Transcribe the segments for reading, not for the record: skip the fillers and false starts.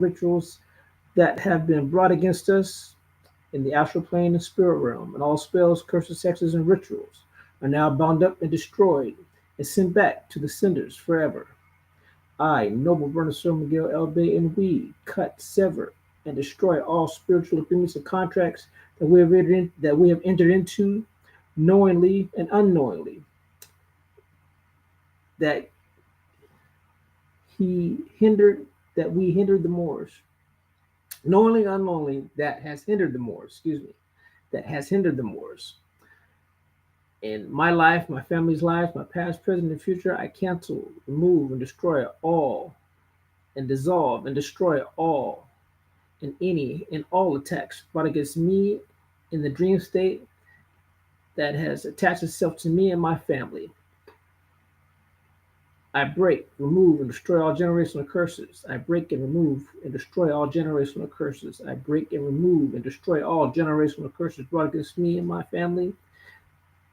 rituals that have been brought against us in the astral plane and spirit realm, and all spells, curses, hexes, and rituals are now bound up and destroyed and sent back to the senders forever. I, noble Bernicer Miguel L. Bay, and we cut, sever, and destroy all spiritual agreements and contracts that we have entered into knowingly and unknowingly, that he hindered that we hindered the Moors. Knowingly, unknowingly, that has hindered the Moors, excuse me, that has hindered the Moors. In my life, my family's life, my past, present, and future, I cancel, remove, and destroy all, and dissolve and destroy all and any and all attacks brought against me in the dream state that has attached itself to me and my family. I break, remove, and destroy all generational curses. I break and remove and destroy all generational curses. I break and remove and destroy all generational curses brought against me and my family.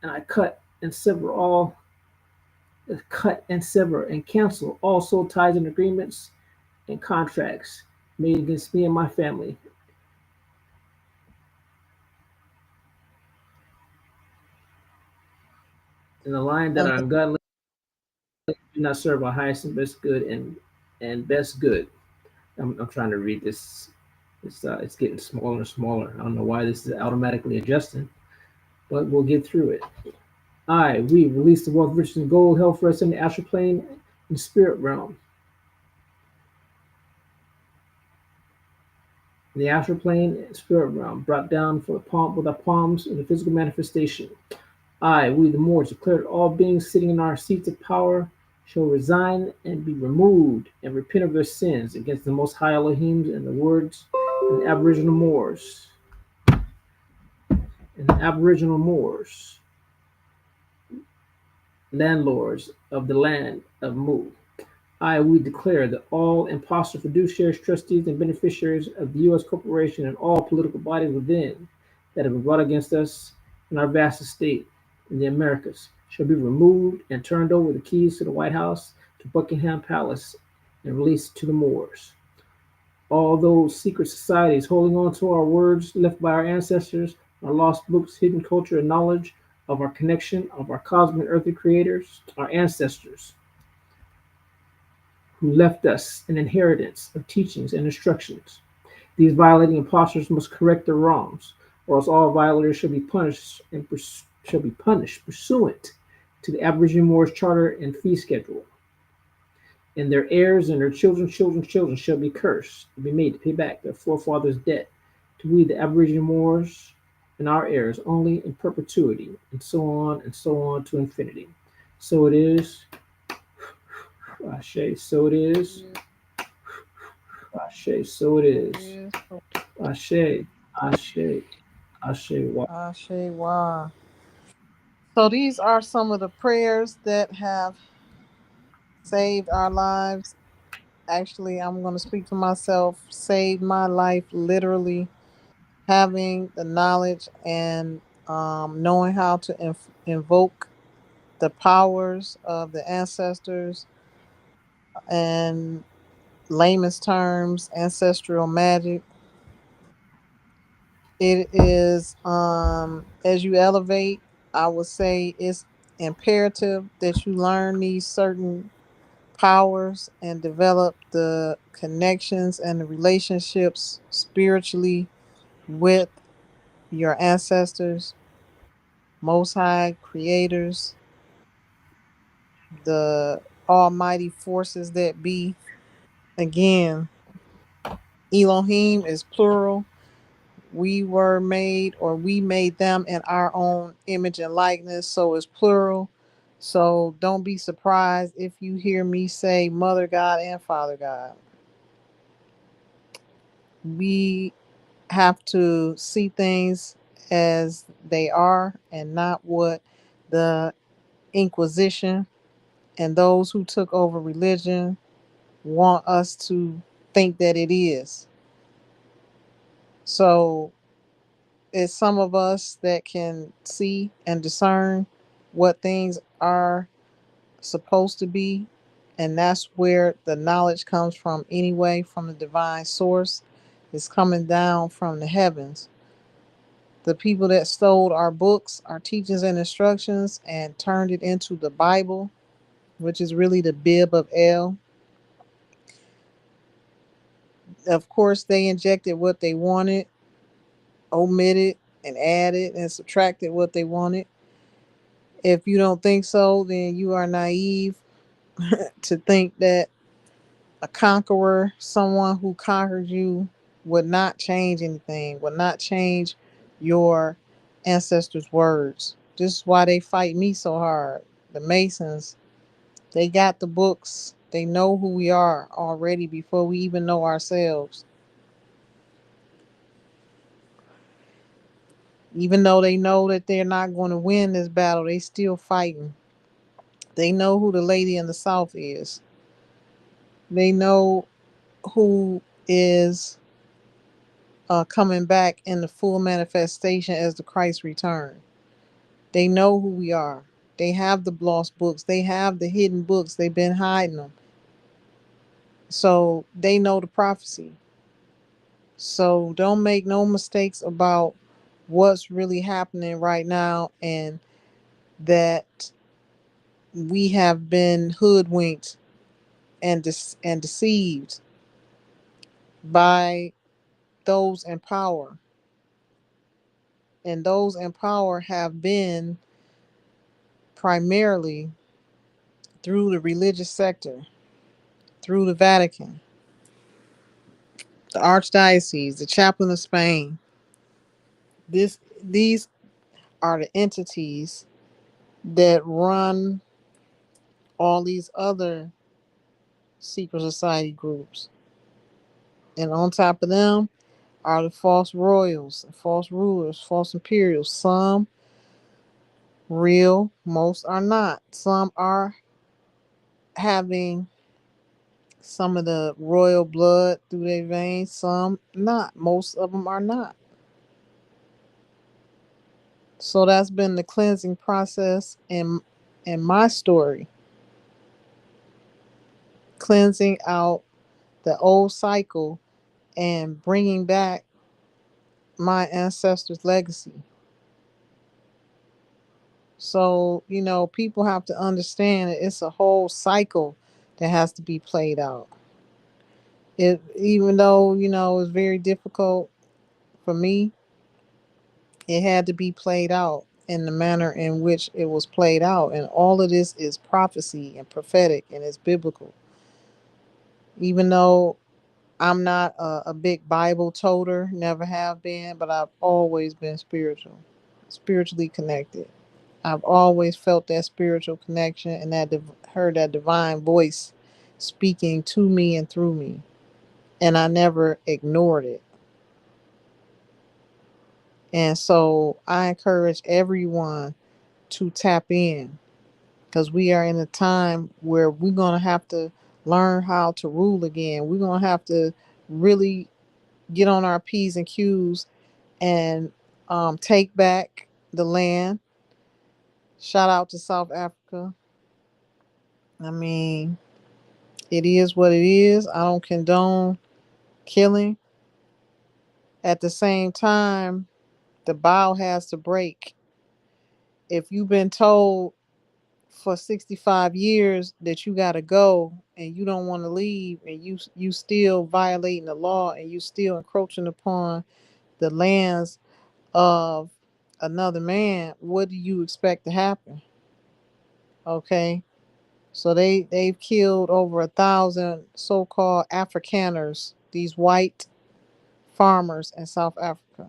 And I cut and sever and cancel all soul ties and agreements and contracts made against me and my family. In the line that And are ungodly do not serve our highest and best good and best good. I'm trying to read this. It's getting smaller and smaller. I don't know why this is automatically adjusting, but we'll get through it. We release the wealth, riches, and gold, health, rest in the astral plane and spirit realm. In the astral plane and spirit realm, brought down for the palm with our palms in the physical manifestation. We the Moors, declare that all beings sitting in our seats of power shall resign and be removed and repent of their sins against the Most High Elohim and the words in the Aboriginal Moors. And the Aboriginal Moors, landlords of the land of Mu. We declare that all imposter fiduciaries, trustees, and beneficiaries of the U.S. corporation and all political bodies within that have been brought against us in our vast estate in the Americas shall be removed and turned over the keys to the White House, to Buckingham Palace, and released to the Moors. All those secret societies holding on to our words left by our ancestors, our lost books, hidden culture, and knowledge of our connection of our cosmic earthly creators, our ancestors who left us an inheritance of teachings and instructions. These violating impostors must correct their wrongs, or else all violators shall be punished pursuant to the Aboriginal Moors Charter and fee schedule. And their heirs and their children's children shall be cursed and be made to pay back their forefathers' debt to we the Aboriginal Moors and our heirs only in perpetuity, and so on to infinity. So it is, Ashe, so it is, it Ashe, so it is. is. Ashe, Ashe, Ashe, wa. Ashe Wa. So these are some of the prayers that have saved our lives. Actually, I'm going to speak for myself. Saved my life literally. Having the knowledge and knowing how to invoke the powers of the ancestors and layman's terms, ancestral magic. It is as you elevate, I would say it's imperative that you learn these certain powers and develop the connections and the relationships spiritually with your ancestors, most high creators, the almighty forces that be. Again, Elohim is plural. We were made, or we made them in our own image and likeness, so it's plural. So don't be surprised if you hear me say Mother God and Father God. We have to see things as they are and not what the Inquisition and those who took over religion want us to think that it is. So it's some of us that can see and discern what things are supposed to be And that's where the knowledge comes from anyway, from the divine source. It's coming down from the heavens. The people that stole our books, our teachings and instructions, and turned it into the Bible, which is really the bib of El. Of course, they injected what they wanted, omitted and added and subtracted what they wanted. If you don't think so, then you are naive to think that a conqueror, someone who conquered you, would not change anything, would not change your ancestors' words. This is why they fight me so hard. The Masons, they got the books. They know who we are already before we even know ourselves. Even though they know that they're not going to win this battle, they still fighting. They know who the lady in the South is. They know who is coming back in the full manifestation as the Christ return. They know who we are. They have the lost books. They have the hidden books. They've been hiding them. So they know the prophecy. So don't make no mistakes about what's really happening right now, and that we have been hoodwinked and and deceived by those in power. And those in power have been primarily through the religious sector, through the Vatican, the Archdiocese, the Chaplain of Spain. These are the entities that run all these other secret society groups. And on top of them are the false royals, false rulers, false imperials. Some real, most are not. Some are having some of the royal blood through their veins, some not. Most of them are not. So that's been the cleansing process in my story, cleansing out the old cycle and bringing back my ancestors' legacy. So, people have to understand that it's a whole cycle that has to be played out. It Even though, it's very difficult for me, it had to be played out in the manner in which it was played out. And all of this is prophecy and prophetic and it's biblical. Even though I'm not a big Bible toter, never have been, but I've always been spiritual, spiritually connected. I've always felt that spiritual connection and heard that divine voice speaking to me and through me. And I never ignored it. And so I encourage everyone to tap in, because we are in a time where we're going to have to learn how to rule again. We're going to have to really get on our P's and Q's and take back the land. Shout out to South Africa. I mean, it is what it is. I don't condone killing. At the same time, the bow has to break. If you've been told for 65 years that you got to go and you don't want to leave, and you still violating the law and you still encroaching upon the lands of another man, what do you expect to happen? Okay, so they've killed over 1,000 so-called Afrikaners, these white farmers in South Africa.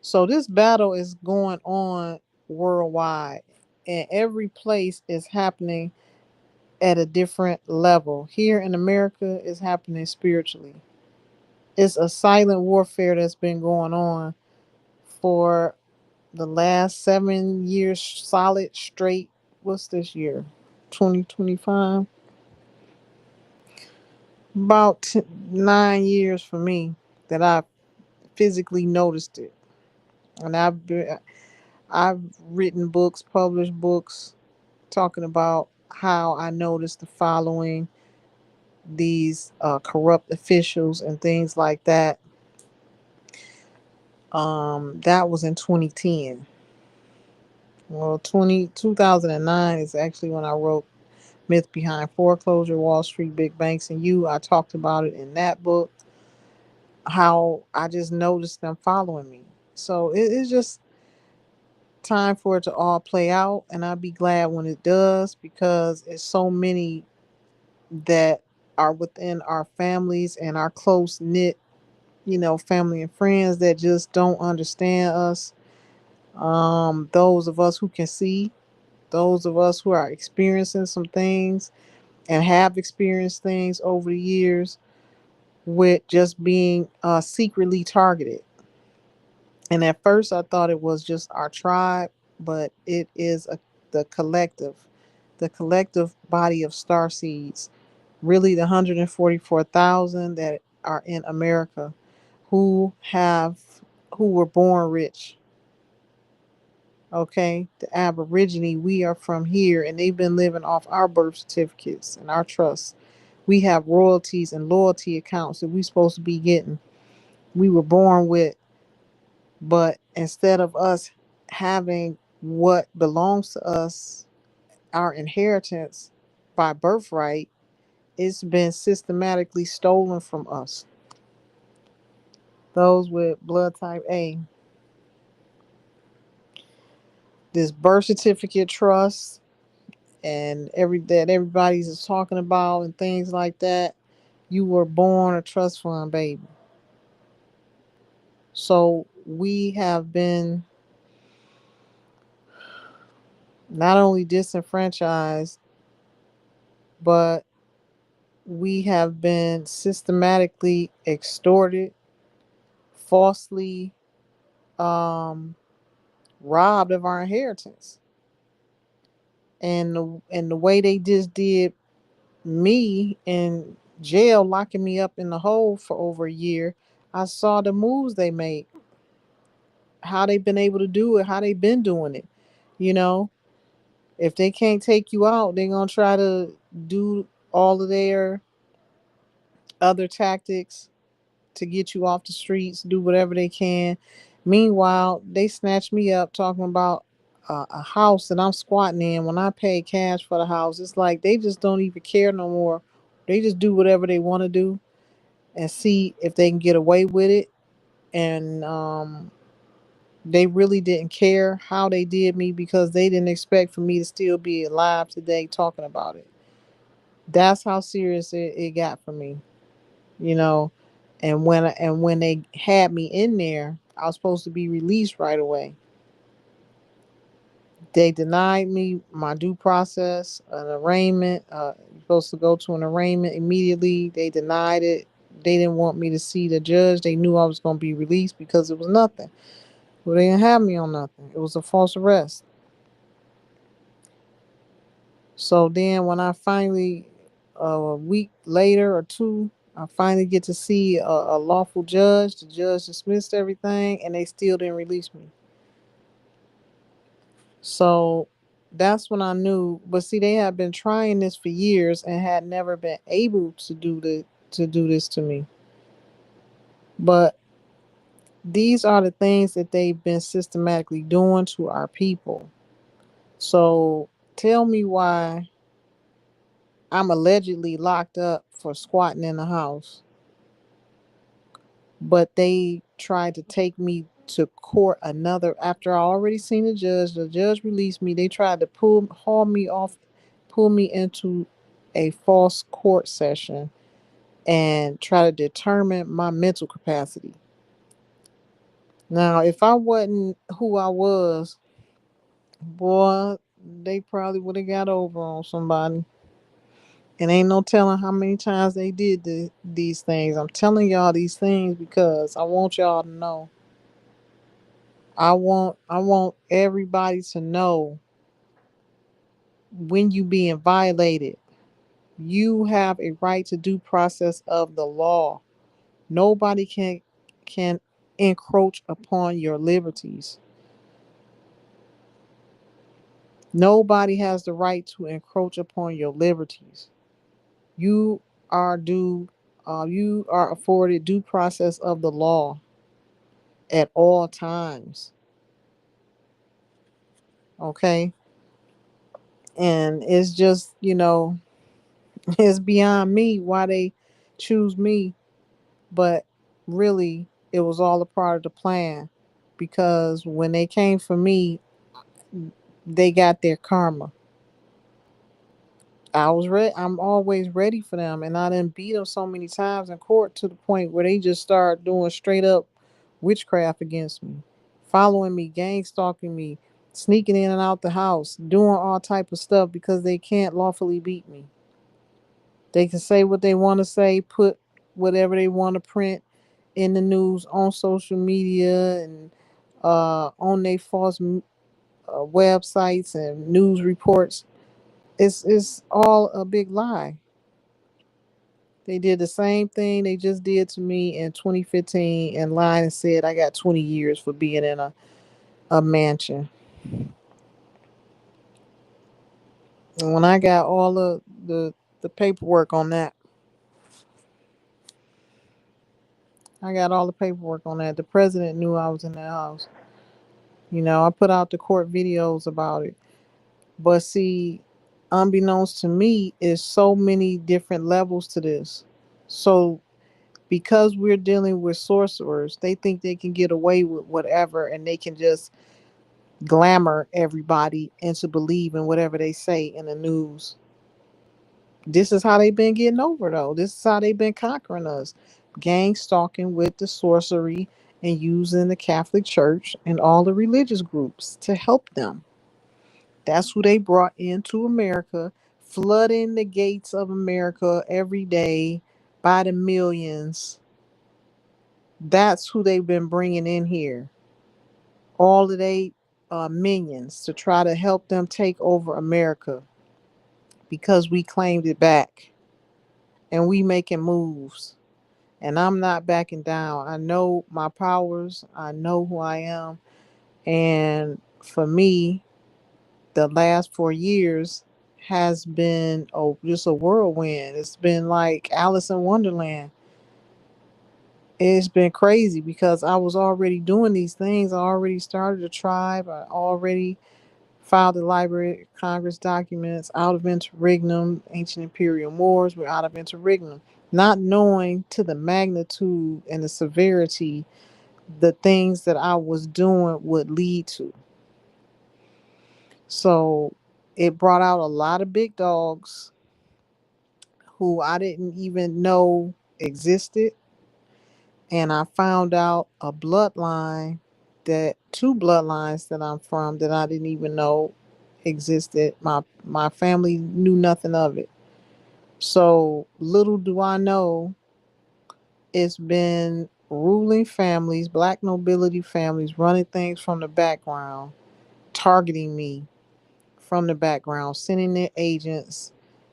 So this battle is going on worldwide, and every place is happening at a different level. Here in America, it's happening spiritually. It's a silent warfare that's been going on for the last 7 years solid straight. What's this year? 2025? About 9 years for me that I physically noticed it. And I've written books, published books talking about how I noticed the following these corrupt officials and things like that. That was in 2010. Well, 2009 is actually when I wrote Myth Behind Foreclosure, Wall Street, Big Banks, and You. I talked about it in that book, how I just noticed them following me. So it's just time for it to all play out, and I'll be glad when it does because it's so many that are within our families and our close knit, family and friends that just don't understand us. Those of us who can see, those of us who are experiencing some things and have experienced things over the years with just being secretly targeted. And at first, I thought it was just our tribe, but it is the the collective body of star seeds, really the 144,000 that are in America who have who were born rich. Okay, the Aborigine, we are from here, and they've been living off our birth certificates and our trusts. We have royalties and loyalty accounts that we supposed to be getting. We were born with, but instead of us having what belongs to us, our inheritance by birthright, it's been systematically stolen from us. Those with blood type A, this birth certificate trust and everybody's is talking about and things like that. You were born a trust fund baby. So we have been not only disenfranchised, but we have been systematically extorted, falsely um, robbed of our inheritance. And the way they just did me in jail, locking me up in the hole for over a year, I saw the moves they made, how they've been able to do it, how they've been doing it. You know, if they can't take you out, they're gonna try to do all of their other tactics to get you off the streets, do whatever they can. Meanwhile, they snatch me up talking about a house that I'm squatting in when I pay cash for the house. It's like they just don't even care no more. They just do whatever they want to do and see if they can get away with it. And they really didn't care how they did me because they didn't expect for me to still be alive today talking about it. That's how serious it got for me, you know. And when they had me in there, I was supposed to be released right away. They denied me my due process, an arraignment. You're supposed to go to an arraignment immediately. They denied it. They didn't want me to see the judge. They knew I was going to be released because it was nothing. Well, they didn't have me on nothing. It was a false arrest. So then, when I finally, a week later or two, I finally get to see a lawful judge. The judge dismissed everything, and they still didn't release me. So that's when I knew. But see, they had been trying this for years and had never been able to do this to me. But these are the things that they've been systematically doing to our people. So tell me why I'm allegedly locked up for squatting in the house, but they tried to take me to court another after I already seen the judge. The judge released me. They tried to haul me off, pull me into a false court session and try to determine my mental capacity. Now, if I wasn't who I was, boy, they probably would have got over on somebody. And ain't no telling how many times they did these things. I'm telling y'all these things because I want y'all to know. I want everybody to know when you being violated, you have a right to due process of the law. Nobody can encroach upon your liberties. Nobody has the right to encroach upon your liberties. You are you are afforded due process of the law at all times. Okay, and it's just it's beyond me why they choose me, but really it was all a part of the plan because when they came for me, they got their karma. I was ready. I'm always ready for them, and I didn't beat them so many times in court to the point where they just start doing straight up witchcraft against me, following me, gang stalking me, sneaking in and out the house, doing all type of stuff because they can't lawfully beat me. They can say what they want to say, put whatever they want to print in the news, on social media, and on their false websites and news reports. It's all a big lie. They did the same thing they just did to me in 2015 and lied and said I got 20 years for being in a mansion. And when I got all of the paperwork on that, I got all the paperwork on that. The president knew I was in that house. I put out the court videos about it. But see, unbeknownst to me, is so many different levels to this. So because we're dealing with sorcerers, they think they can get away with whatever and they can just glamour everybody into believing whatever they say in the news. This is how they've been getting over though. This is how they've been conquering us. Gang stalking with the sorcery and using the Catholic Church and all the religious groups to help them. That's who they brought into America, flooding the gates of America every day by the millions. That's who they've been bringing in here. All of they minions to try to help them take over America because we claimed it back and we making moves. And I'm not backing down. I know my powers. I know who I am. And for me, the last 4 years has been just a whirlwind. It's been like Alice in Wonderland. It's been crazy because I was already doing these things. I already started a tribe. I already filed the Library of Congress documents out of interregnum. Ancient imperial wars were out of interregnum, not knowing to the magnitude and the severity the things that I was doing would lead to. So it brought out a lot of big dogs who I didn't even know existed. And I found out a bloodline that two bloodlines that I'm from that I didn't even know existed. My family knew nothing of it. So little do I know, it's been ruling families, black nobility families, running things from the background, targeting me from the background, sending their agents,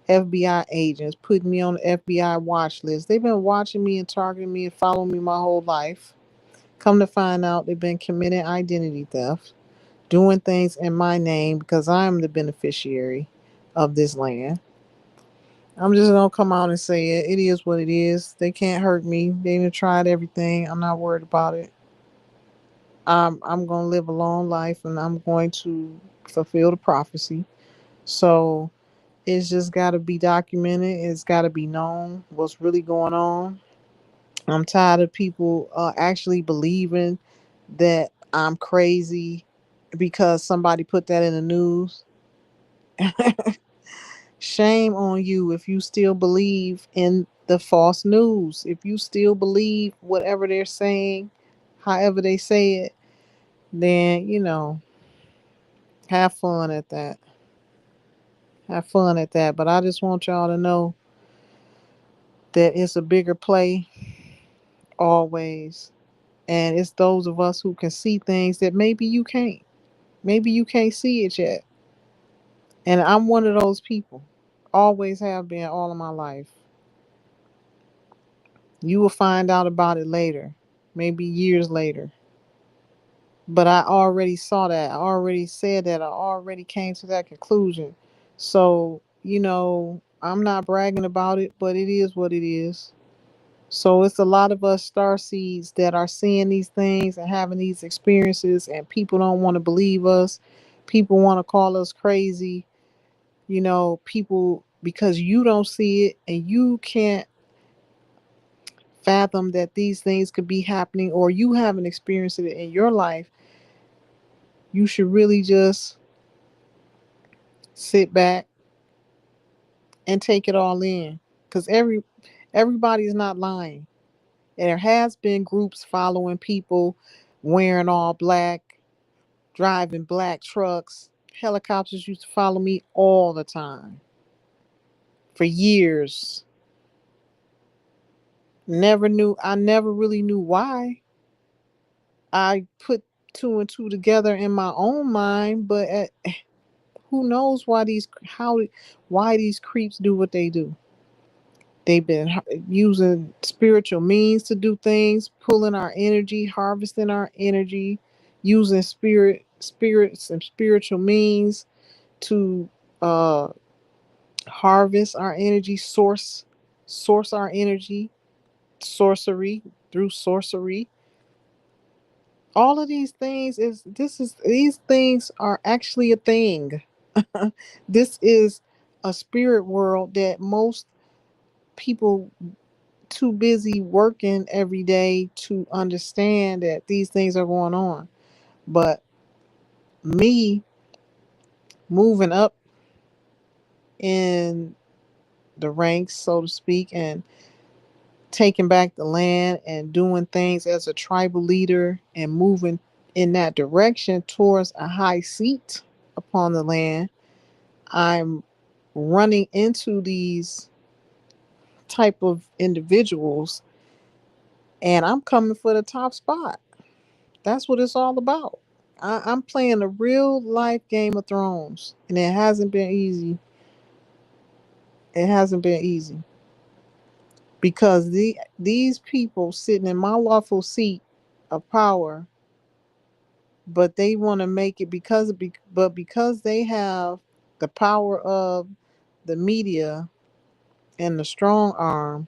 FBI agents, putting me on the FBI watch list. They've been watching me and targeting me and following me my whole life. Come to find out, they've been committing identity theft, doing things in my name because I'm the beneficiary of this land. I'm just gonna come out and say it. It is what it is. They can't hurt me. They've tried everything. I'm not worried about it. I'm gonna live a long life and I'm going to fulfill the prophecy. So it's just got to be documented. It's got to be known what's really going on. I'm tired of people actually believing that I'm crazy because somebody put that in the news. Shame on you if you still believe in the false news. If you still believe whatever they're saying, however they say it, then, have fun at that. Have fun at that. But I just want y'all to know that it's a bigger play always. And it's those of us who can see things that maybe you can't. Maybe you can't see it yet. And I'm one of those people. Always have been all of my life. You will find out about it later, maybe years later. But I already saw that. I already said that. I already came to that conclusion. So, I'm not bragging about it, but it is what it is. So it's a lot of us star seeds that are seeing these things and having these experiences, and people don't want to believe us. People want to call us crazy, people, because you don't see it and you can't fathom that these things could be happening, or you haven't experienced it in your life. You should really just sit back and take it all in, because everybody's not lying. There has been groups following people wearing all black, driving black trucks. Helicopters used to follow me all the time for years. I never really knew why. I put two and two together in my own mind, but who knows why these creeps do what they do. They've been using spiritual means to do things, pulling our energy, harvesting our energy, using spirits and spiritual means to uh, harvest our energy, source our energy, sorcery through sorcery. All of these things these things are actually a thing. This is a spirit world that most people too busy working every day to understand that these things are going on. But me moving up in the ranks, so to speak, and taking back the land and doing things as a tribal leader and moving in that direction towards a high seat upon the land, I'm running into these type of individuals, and I'm coming for the top spot. That's what it's all about. I'm playing a real life Game of Thrones, and it hasn't been easy. It hasn't been easy because these people sitting in my lawful seat of power, but they want to make it but because they have the power of the media and the strong arm,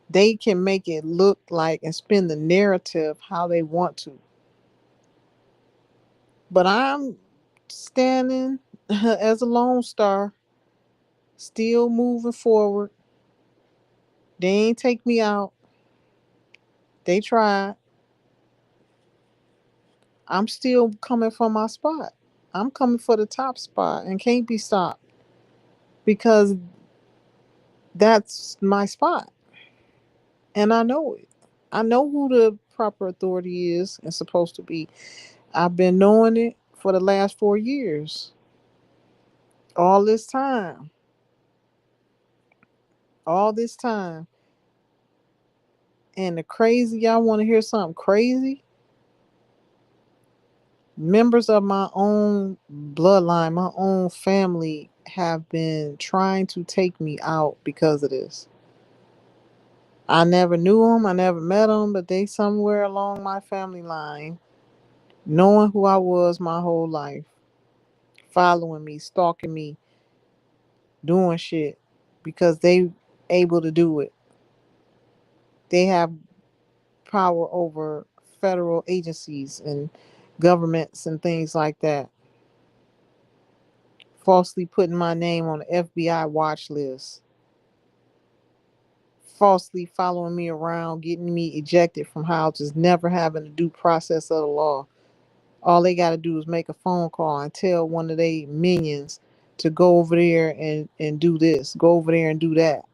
they can make it look like and spin the narrative how they want to. But I'm standing as a lone star, still moving forward. They ain't take me out. They tried. I'm still coming for my spot. I'm coming for the top spot and can't be stopped because that's my spot. And I know it. I know who the proper authority is and supposed to be. I've been knowing it for the last 4 years. All this time. All this time. And the crazy, y'all want to hear something crazy? Members of my own bloodline, my own family, have been trying to take me out because of this. I never knew them, I never met them, but they somewhere along my family line, knowing who I was my whole life, following me, stalking me, doing shit because they able to do it. They have power over federal agencies and governments and things like that. Falsely putting my name on the FBI watch list, falsely following me around, getting me ejected from houses, never having a due process of the law. All they got to do is make a phone call and tell one of their minions to go over there and do this, go over there and do that.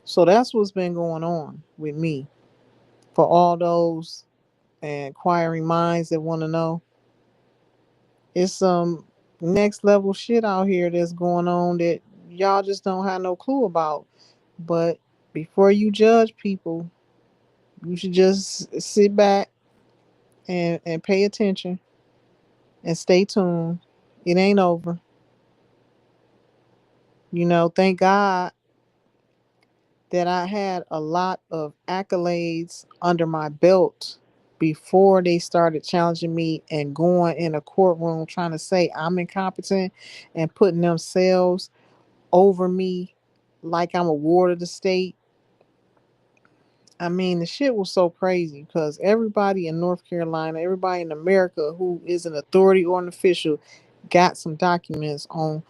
So that's what's been going on with me. For all those inquiring minds that want to know, it's some next level shit out here that's going on that y'all just don't have no clue about. But before you judge people, you should just sit back and pay attention and stay tuned. It ain't over. Thank God that I had a lot of accolades under my belt before they started challenging me and going in a courtroom trying to say I'm incompetent and putting themselves over me like I'm a ward of the state. I mean, the shit was so crazy because everybody in North Carolina, everybody in America who is an authority or an official got some documents on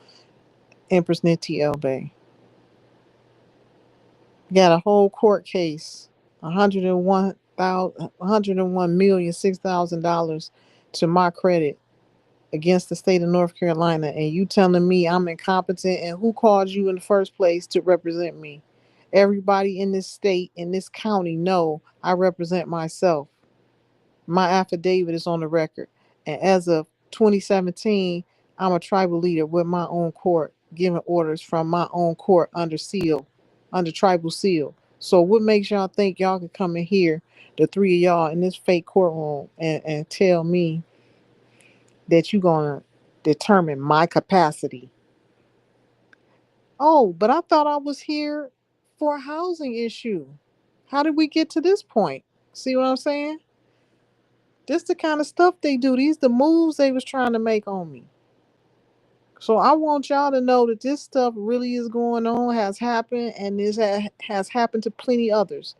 Empress Niti L. Bay. Got a whole court case, 101,006,000 to my credit against the state of North Carolina, and you telling me I'm incompetent, and who called you in the first place to represent me? Everybody in this state, in this county, know I represent myself. My affidavit is on the record. And as of 2017, I'm a tribal leader with my own court, giving orders from my own court under seal, under tribal seal. So what makes y'all think y'all can come in here, the three of y'all in this fake courtroom, and tell me that you gonna determine my capacity? Oh, but I thought I was here for a housing issue. How did we get to this point? See what I'm saying? This the kind of stuff they do. These the moves they was trying to make on me. So I want y'all to know that this stuff really is going on, has happened, and this has happened to plenty others.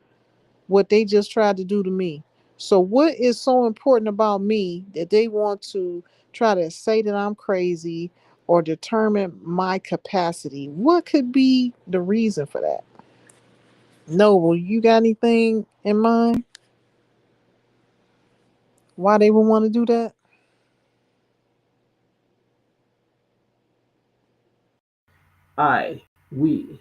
What they just tried to do to me. So what is so important about me that they want to try to say that I'm crazy or determine my capacity? What could be the reason for that? Noble, you got anything in mind? Why they would want to do that? I, we,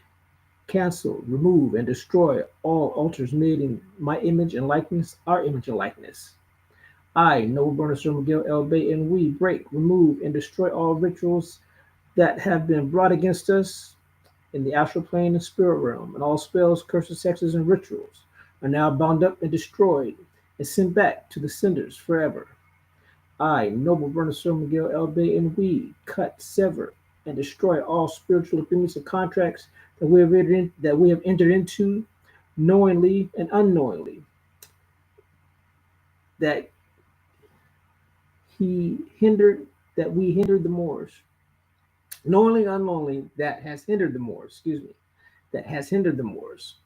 cancel, remove, and destroy all altars made in my image and likeness, our image and likeness. I, Noble Burner Sir Miguel L. Bay, and we break, remove, and destroy all rituals that have been brought against us in the astral plane and spirit realm, and all spells, curses, hexes, and rituals are now bound up and destroyed and sent back to the cinders forever. I, Noble Burner Sir Miguel L. Bay, and we cut, sever, and destroy all spiritual agreements and contracts that we have entered into knowingly and unknowingly, that he hindered that we hindered the Moors. Knowingly, unknowingly, that has hindered the Moors, excuse me, that has hindered the Moors.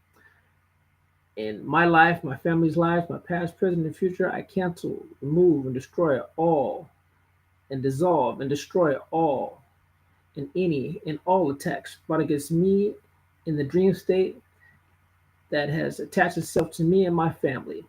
In my life, my family's life, my past, present, and future, I cancel, remove, and destroy all, and dissolve and destroy all and any and all attacks brought against me in the dream state that has attached itself to me and my family.